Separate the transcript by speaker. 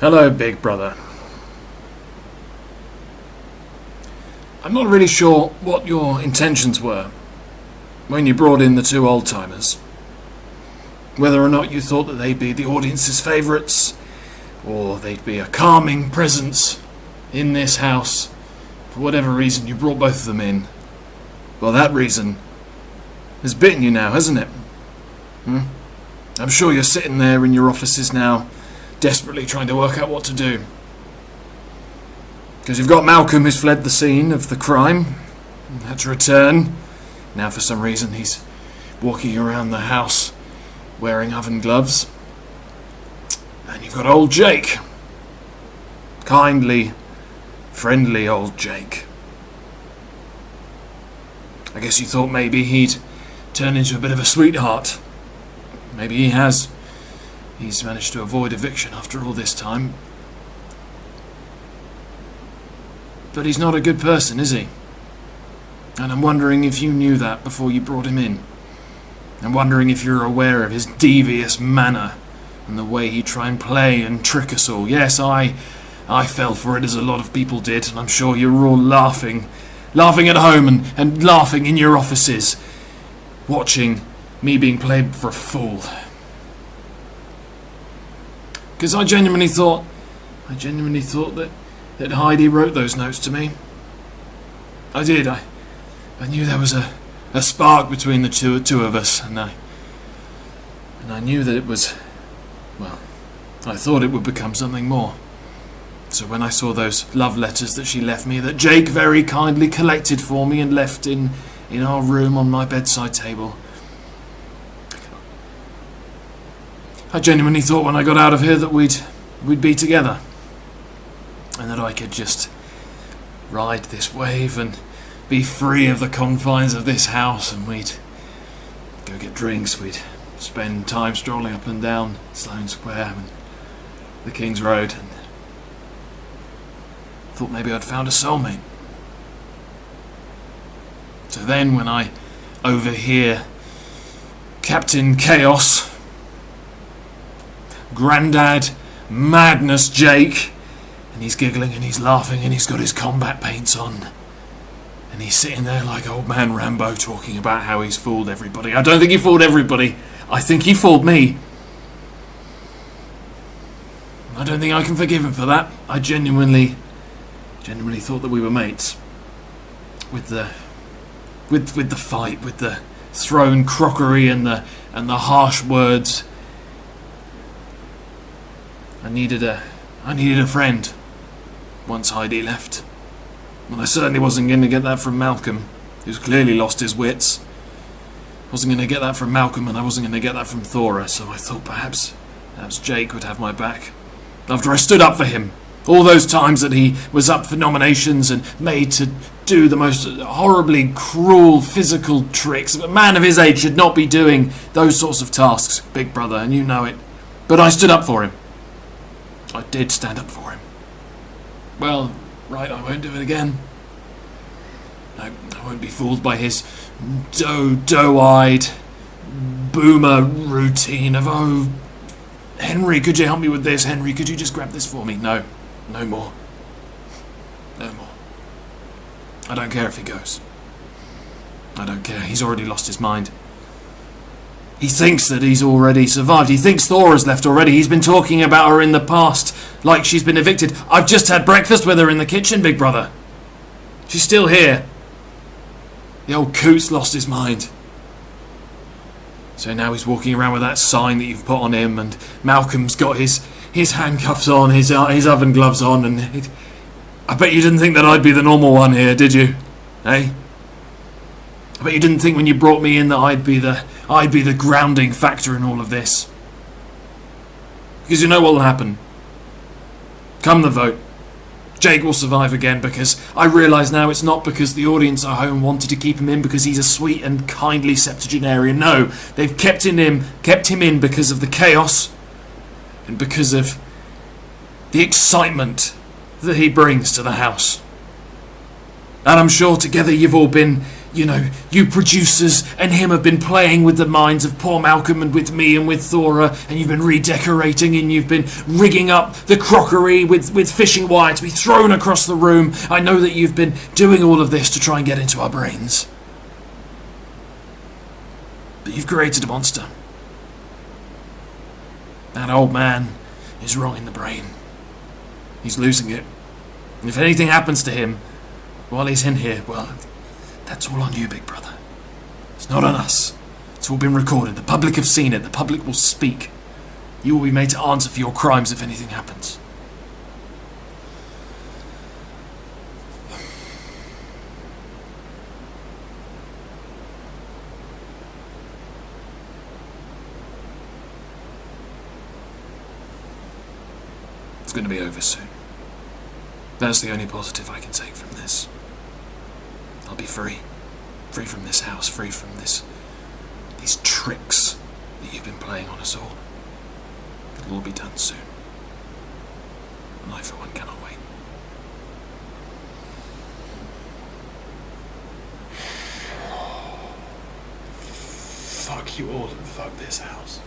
Speaker 1: Hello, big brother. I'm not really sure what your intentions were when you brought in the two old-timers. Whether or not you thought that they'd be the audience's favourites, or they'd be a calming presence in this house. For whatever reason, you brought both of them in. Well, that reason has bitten you now, hasn't it? I'm sure you're sitting there in your offices now, desperately trying to work out what to do. Because you've got Malcolm, who's fled the scene of the crime and had to return. Now for some reason he's walking around the house wearing oven gloves. And you've got old Jake. Kindly, friendly old Jake. I guess you thought maybe he'd turn into a bit of a sweetheart. Maybe he has. He's managed to avoid eviction after all this time. But he's not a good person, is he? And I'm wondering if you knew that before you brought him in. I'm wondering if you're aware of his devious manner and the way he tried and play and trick us all. Yes, I fell for it as a lot of people did, and I'm sure you were all laughing at home and laughing in your offices, watching me being played for a fool. Because I genuinely thought that Heidi wrote those notes to me. I did. I knew there was a spark between the two of us, and I knew that it was, well, I thought it would become something more. So when I saw those love letters that she left me, that Jake very kindly collected for me and left in our room on my bedside table, I genuinely thought when I got out of here that we'd be together. And that I could just ride this wave and be free of the confines of this house, and we'd go get drinks, we'd spend time strolling up and down Sloane Square and the King's Road, and thought maybe I'd found a soulmate. So then when I overhear Captain Chaos, Grandad Madness Jake, and he's giggling and he's laughing and he's got his combat paints on. And he's sitting there like old man Rambo talking about how he's fooled everybody. I don't think he fooled everybody. I think he fooled me. I don't think I can forgive him for that. I genuinely thought that we were mates. With the fight, with the thrown crockery and the harsh words. I needed a friend once Heidi left. And I certainly wasn't going to get that from Malcolm, who's clearly lost his wits. I wasn't going to get that from Malcolm, and I wasn't going to get that from Thora, so I thought perhaps Jake would have my back. After I stood up for him, all those times that he was up for nominations and made to do the most horribly cruel physical tricks. A man of his age should not be doing those sorts of tasks, big brother, and you know it. But I stood up for him. I did stand up for him. Well, right, I won't do it again. I won't be fooled by his doe-eyed boomer routine of, oh, Henry, could you help me with this? Henry, could you just grab this for me? No more. No more. I don't care if he goes. I don't care. He's already lost his mind. He thinks that he's already survived. He thinks Thora's left already. He's been talking about her in the past, like she's been evicted. I've just had breakfast with her in the kitchen, big brother. She's still here. The old coot's lost his mind. So now he's walking around with that sign that you've put on him, and Malcolm's got his handcuffs on, his oven gloves on, and I bet you didn't think that I'd be the normal one here, did you? Eh? I bet you didn't think when you brought me in that I'd be the grounding factor in all of this. Because you know what will happen. Come the vote, Jake will survive again, because I realise now it's not because the audience at home wanted to keep him in because he's a sweet and kindly septuagenarian. No, they've kept him in because of the chaos and because of the excitement that he brings to the house. And I'm sure together you've all been you producers and him have been playing with the minds of poor Malcolm and with me and with Thora, and you've been redecorating and you've been rigging up the crockery with fishing wire to be thrown across the room. I know that you've been doing all of this to try and get into our brains. But you've created a monster. That old man is wrong in the brain. He's losing it. And if anything happens to him while he's in here, well, that's all on you, big brother. It's not on us. It's all been recorded. The public have seen it. The public will speak. You will be made to answer for your crimes if anything happens. It's going to be over soon. That's the only positive I can take from this. I'll be free. Free from this house, free from these tricks that you've been playing on us all. It'll all be done soon. And I, for one, cannot wait. Fuck you all and fuck this house.